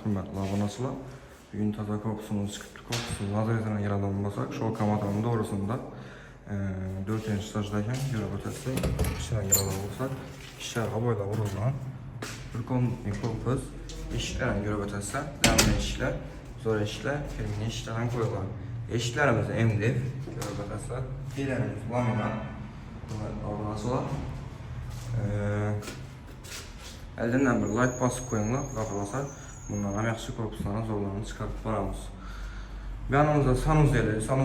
hürmetli abonatçılar. Bugün taza korkusunuz çıkıptı. Korkusunuz adresine yer alınmasak, şu kamatının doğrusunda 4. stajdayken görev ötesi işine yer alınmasak, işler aboyla vurulan bir korpus işlerin görev ötesi, devam işler, zor işler, filmin işlerden koyulan. Eşitlerimiz emdir, görev ötesi, hilerimiz laminat, abonatçılar. Elden bir like basıp koyunlar, kapılasa bundan əməkçi korpuslarına zorlarını çıxarıb varamız. Yanımızda sanuz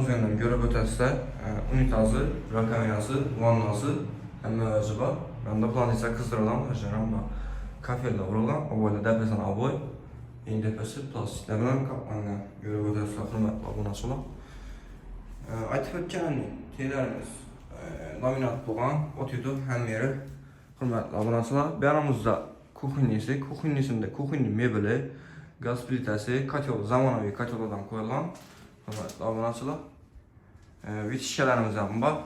yerinden görüb ötəsə unitazı, rakamiyası, vannası, əmməyacı var. Ben de plan isə qızdırılan, kafelle vurulan, o boyda depresan aboy, yeni depresi plastiklerden kaplanına görüb ötəsə hürmetli abonatçılar. Aytıb ötkən teylərimiz laminat boğan, otudu həm yeri hürmetli abonatçılar. Yanımızda kuxunnisi, kuxunni mebeli, gaz plitesi, katyol, zamanəvi katyoldan koyulan hürmetli abonatçılar. Vit şişələrimizdən var.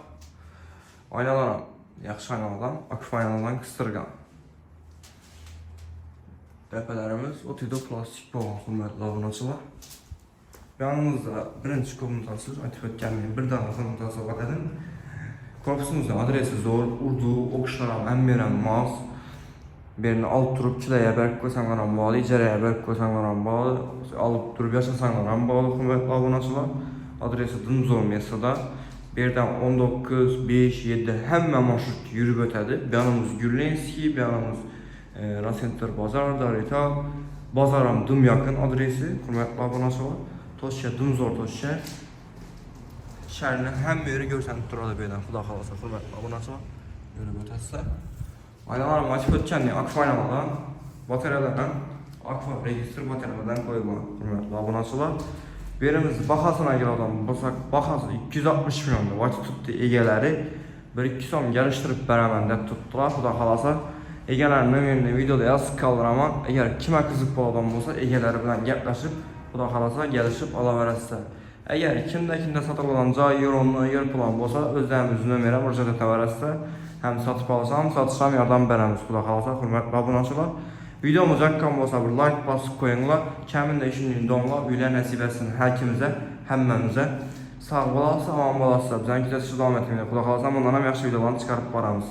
Aynalarım, yaxşı aynalardan, akuf aynalardan qıstırgan. Dəpələrimiz otudu plastik boğan hürmetli abonatçılar. Yanımızda birinci komutası, aytıb ötkənliyin bir daha komutası var edim. Korpusumuzda adresi zor, urdu, okşlaram, əmmərəm, maz. Birini alıp durup kileye berk koysanlaran bağlı, icereye berk koysanlaran bağlı, alıp durup yaşasanlaran bağlı hürmetli abonatçılar. Adresi Dımzor Mesa'da. Birden 19, 5, 7 hemen marşrut yürüp ötedi. Bir yanımız Gürlenski, bir yanımız Rasenter Bazar, Darita, Bazaram Dım yakın adresi hürmetli abonatçılar. Tosya Dımzor Tosya. Şəhərin həm yeri görsənib durada beylən xuda xalasa hürmetli abonatçılar. Yürüp ötəsə. Aynalarım açıp ötkənliyi akuf aynalardan, bataryalardan, akuf registr bataryalardan koyulan hürmetli abonatçılar. Birimiz baxasına girədən baxası 260 milyonda vakit tuttu egeləri 1-2 son gəlişdirib bərəməndə tutdular. Xuda xalasa egələrin nömrəni videoda yazıq kaldıraman. Eğer kimə qızıq bu adam olsa egeləri bilən gəpləşib xuda xalasa gəlişib ala verəsizlər. Eğer kimdə satılan cay, yer yer plan olsa özlərimiz nömrə müraciət etə verəsizlər. Hem satıp alsam, satışam yardım verəmiz xuda xalasa hürmetli abonatçılar. Videomuz haqqında olsa bir like basıb koyunlar. Kəmin də işinin donla, üylər nəsib etsin hər kimizə, həmməmizə. Sağ olasın, aman olasın. Bizən ki, siz davam etməyiniz. Xuda xalasa bundan yaxşı videolarını çıxarıb varamız.